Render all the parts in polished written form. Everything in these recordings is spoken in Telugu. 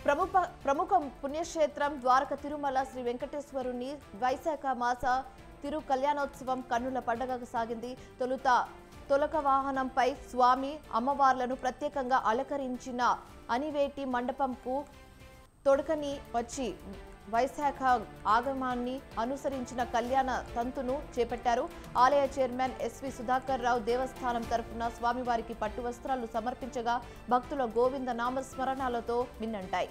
ప్రముఖ పుణ్యక్షేత్రం ద్వారక తిరుమల శ్రీ వెంకటేశ్వరుని వైశాఖ మాస తిరు కళ్యాణోత్సవం కన్నుల పండగగా సాగింది. తొలక వాహనంపై స్వామి అమ్మవార్లను ప్రత్యేకంగా అలంకరించిన అనివేటి మండపంకు తొడకని వచ్చి వైశాఖ ఆగమాన్ని అనుసరించిన కళ్యాణ తంతును చేపట్టారు. ఆలయ చైర్మన్ ఎస్వి సుధాకర్ రావు దేవస్థానం తరఫున స్వామివారికి పట్టు వస్త్రాలు సమర్పించగా భక్తుల గోవింద నామస్మరణాలతో మిన్నంటాయి.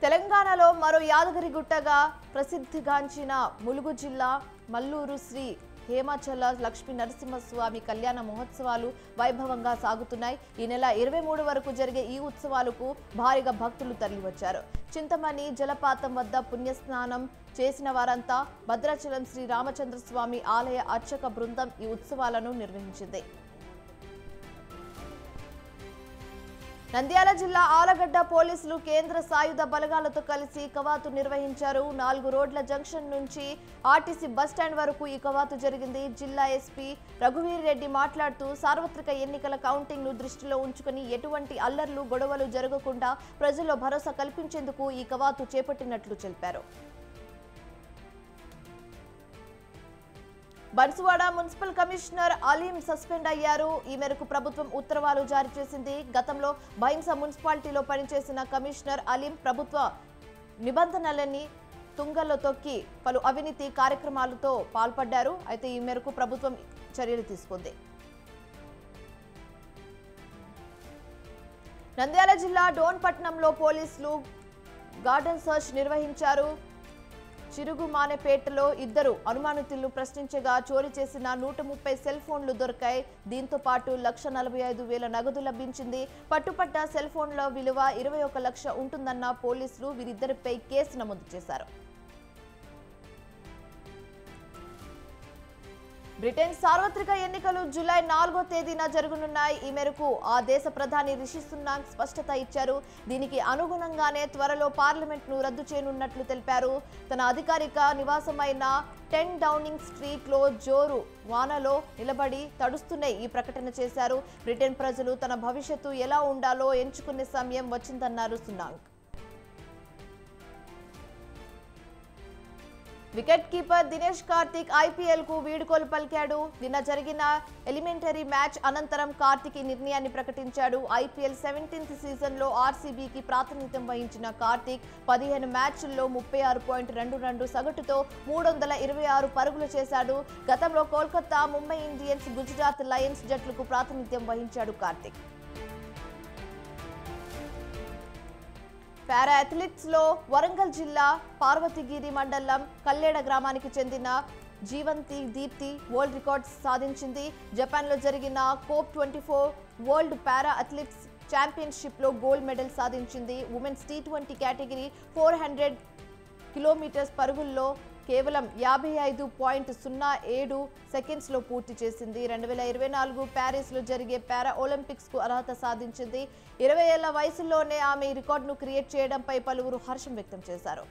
తెలంగాణలో మరో యాదగిరిగుట్టగా ప్రసిద్ధిగాంచిన ములుగు జిల్లా మల్లూరు శ్రీ హేమాచల లక్ష్మీ నరసింహస్వామి కళ్యాణ మహోత్సవాలు వైభవంగా సాగుతున్నాయి. ఈ నెల 23 వరకు జరిగే ఈ ఉత్సవాలకు భారీగా భక్తులు తరలివచ్చారు. చింతమణి జలపాతం వద్ద పుణ్యస్నానం చేసిన వారంతా భద్రాచలం శ్రీ రామచంద్రస్వామి ఆలయ అర్చక బృందం ఈ ఉత్సవాలను నిర్వహించింది. నంద్యాల జిల్లా ఆలగడ్డ పోలీసులు కేంద్ర సాయుధ బలగాలతో కలిసి కవాతు నిర్వహించారు. 4 రోడ్ల జంక్షన్ నుంచి ఆర్టీసీ బస్టాండ్ వరకు ఈ కవాతు జరిగింది. జిల్లా ఎస్పీ రఘువీర్ రెడ్డి మాట్లాడుతూ సార్వత్రిక ఎన్నికల కౌంటింగ్ ను దృష్టిలో ఉంచుకుని ఎటువంటి అల్లర్లు గొడవలు జరగకుండా ప్రజల్లో భరోసా కల్పించేందుకు ఈ కవాతు చేపట్టినట్లు తెలిపారు. బన్సువాడ మున్సిపల్ కమిషనర్ అలీం సస్పెండ్ అయ్యారు. ఈ మేరకు ప్రభుత్వం ఉత్తర్వులు జారీ చేసింది. గతంలో బైంసా మున్సిపాలిటీలో పనిచేసిన కమిషనర్ అలీం ప్రభుత్వ నిబంధనలని తుంగలో తొక్కి పలు అవినీతి కార్యక్రమాలతో పాల్పడ్డారు. అయితే ఈ మేరకు ప్రభుత్వం చర్యలు తీసుకుంది. నంద్యాల జిల్లా డోన్పట్నంలో పోలీసులు గార్డెన్ సర్చ్ నిర్వహించారు. చిరుగుమానేపేటలో 2 అనుమానితులు ప్రశ్నించగా చోరీ చేసిన 130 సెల్ ఫోన్లు దొరికాయి. దీంతో పాటు 1,45,000 నగదు లభించింది. పట్టుపట్ట సెల్ ఫోన్ల విలువ 21 లక్ష ఉంటుందన్న పోలీసులు వీరిద్దరిపై కేసు నమోదు చేశారు. బ్రిటన్ సార్వత్రిక ఎన్నికలు జూలై 4వ తేదీన జరగనున్నాయి. ఈ మేరకు ఆ దేశ ప్రధాని రిషి సునాక్ స్పష్టత ఇచ్చారు. దీనికి అనుగుణంగానే త్వరలో పార్లమెంట్ ను రద్దు చేయనున్నట్లు తెలిపారు. తన అధికారిక నివాసమైన 10 డౌనింగ్ స్ట్రీట్ లో జోరు వానలో నిలబడి తడుస్తూనే ఈ ప్రకటన చేశారు. బ్రిటన్ ప్రజలు తన భవిష్యత్తు ఎలా ఉండాలో ఎంచుకునే సమయం వచ్చిందన్నారు Sunak. Wicket keeper Dinesh Karthik IPL కు వీడ్కోలు పలికాడు. నిన్న జరిగిన ఎలిమెంటరీ మ్యాచ్ అనంతరం కార్తిక్ ఈ నిర్ణయాన్ని ప్రకటించాడు. ఐపీఎల్ 17th సీజన్ లో ఆర్సీబీకి ప్రాతినిధ్యం వహించిన కార్తిక్ 15 మ్యాచ్ల్లో 36.22 సగటుతో 326 పరుగులు చేశాడు. గతంలో కోల్కతా, ముంబై ఇండియన్స్, గుజరాత్ లయన్స్ జట్లకు ప్రాతినిధ్యం వహించాడు కార్తిక్. పారా అథ్లెటిక్స్ లో వరంగల్ జిల్లా పార్వతీగిరి మండలం కల్లేడ గ్రామానికి చెందిన జీవంతి దీప్తి వరల్డ్ రికార్డ్స్ సాధించింది. జపాన్ లో జరిగిన కోప్ 24 వరల్డ్ పారా అథ్లెటిక్స్ ఛాంపియన్షిప్ లో గోల్డ్ మెడల్ సాధించింది. ఉమెన్స్ T20 కేటగిరీ 400 కిలోమీటర్స్ పరుగుల్లో కేవలం 55.07 సెకండ్స్ లో పూర్తి చేసింది. 2024 ప్యారిస్ లో జరిగే పారా ఒలింపిక్స్ కు అర్హత సాధించింది. 20 ఏళ్ల వయసులోనే ఆమె ఈ రికార్డును క్రియేట్ చేయడంపై పలువురు హర్షం వ్యక్తం చేశారు.